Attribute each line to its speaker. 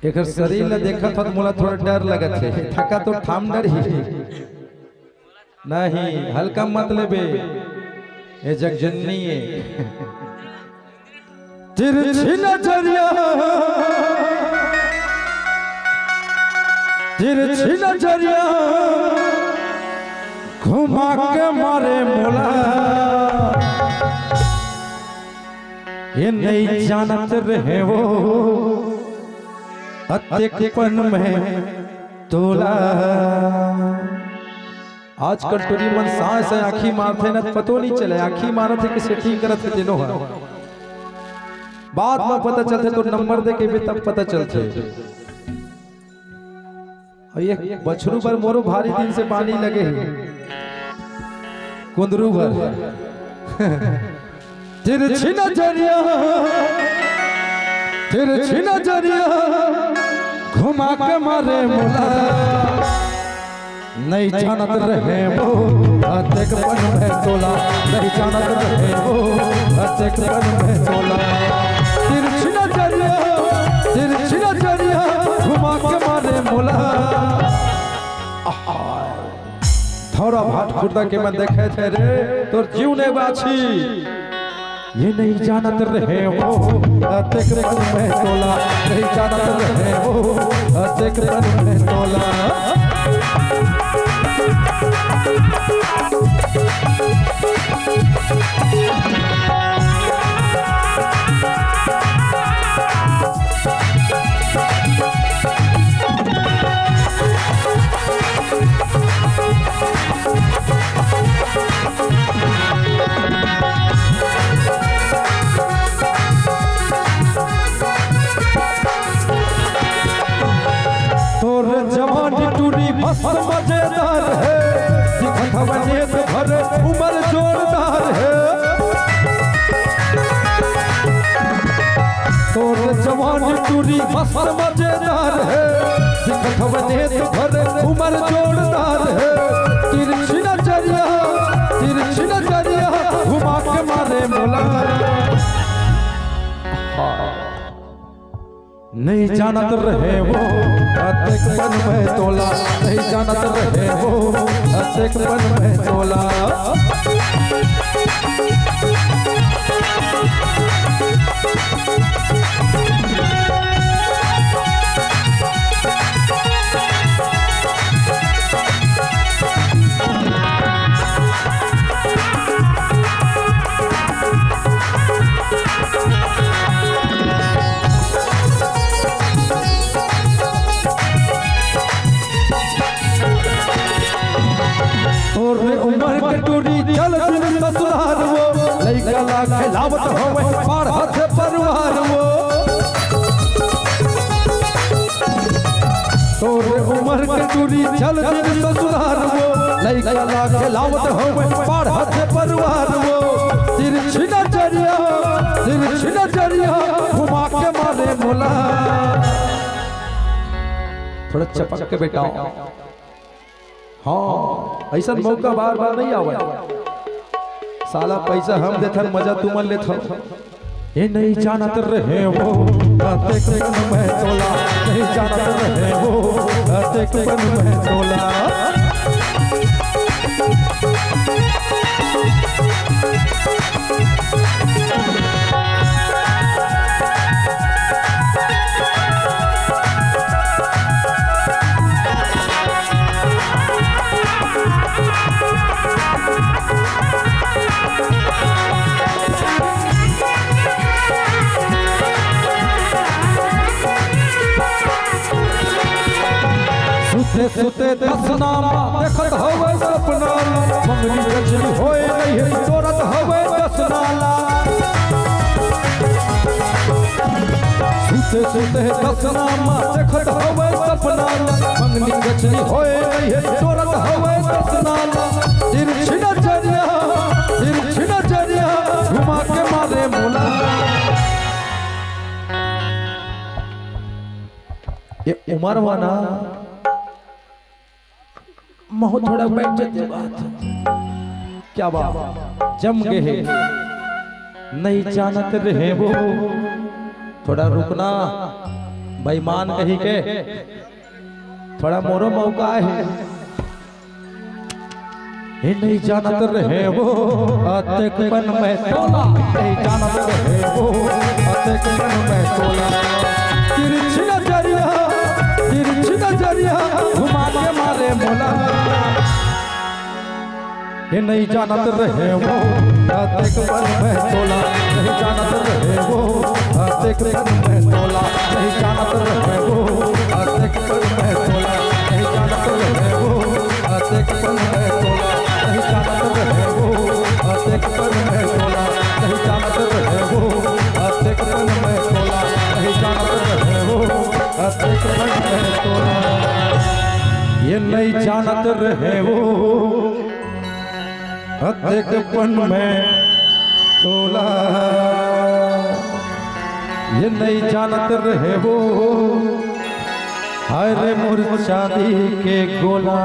Speaker 1: एक शरीर ला देखा था मोला थोड़ा डर लगत है, थका तो ठाम डर ही नहीं, हल्का मत लेबे, ये जगजननी है। तिरछी नजरिया, तिरछी नजरिया घुमा के मारे मोला, ये नहीं जानत रहे वो अत्यकपन में तोला। आजकल टूरी मन सांस है आखी मारते न पतो नहीं चले, आखी मारत है कि सेटिंग करत है दिनों है, बाद में पता चलते तो नंबर दे के भी तब पता चलते। और ये बछरू पर मोरो भारी दिन से पानी लगे हैं, कुंदरू भर। तिरछी नजरिया, तिरछी नजरिया घुमा के मारे मोला, नहीं जानत रहे वो अत्यकपन में तोला, नहीं जानत रहे वो अत्यकपन में तोला। तिरछी नजरिया, तिरछी नजरिया घुमा के मारे मोला। थोड़ा भाट खुर्दा के मैं देखे थे रे तोर जीव ने बाछी, ये नहीं जानत रहे वो अत्यकपन में तोला, नहीं जानत रहे वो अत्यकपन में तोला। मस्त मजेदार है, दिखत हवने तो भर उमर जोरदार है, तोर जवान टूरी मस्त मजेदार है, दिखत हवने तो भर उमर जोरदार है। तिरछी नजरिया, तिरछी नजरिया घुमा के मारे मोला, नहीं जानत रहे वो अत्यकपन में तोला, नहीं जानत रहे वो अत्यकपन में तोला। उमर के टूरी चल दिन ससुराल वो, लइका ला खिलावत होवे पार हाथ परिवार वो, तोरे उमर के टूरी चल दिन ससुराल वो, लइका ला खिलावत होवे पार हाथ परिवार वो। तिरछी नजरिया, तिरछी नजरिया घुमा के मारे मोला। थोड़ा चपक के बेटा, हाँ ऐसा मौका बार बार नहीं आवे, साला पैसा हम देथन मजा तुमन लेथ। ये नहीं जानत रहे वो अत्यकपन में तोला, नहीं जानत रहे वो अत्यकपन में तोला। सुते सुते दसनामा देखत होवे सपना, मंगनी गजनी होए नहीं तोरत होवे दसनाला। सुते सुते दसनामा देखत होवे सपना, मंगनी गजनी होए नहीं तोरत होवे दसनाला। तिरछी नजरिया, तिरछी नजरिया घुमा के मारे मोला। ये उमर वाना महो थोड़ा बैठ जाते बात, क्या बात जम गए नहीं जानत रहे वो, थोड़ा रुकना बेईमान कही के थोड़ा मोरो मौका है। ये नहीं जानत रहे वो अतकपन में तोला, नहीं जानत रहे वो अतकपन में तोला। तिरछी नजरिया घुमा के मारे मोला। ये नहीं जानत रहे वो अतकपन में तोला, नहीं जानत रहे वो अतकपन में तोला, नहीं जानत रहे वो अतकपन में तोला, नहीं जानत रहे वो अतकपन में तोला, नहीं जानत रहे वो अतकपन में तोला, नहीं जानत रहे वो अतकपन में तोला, नहीं जानत रहे वो अतकपन में तोला। ये नहीं जानत रहे वो अतकपन में तोला, ये नहीं जानत रहे वो हाय रे मोर चांदी के गोला।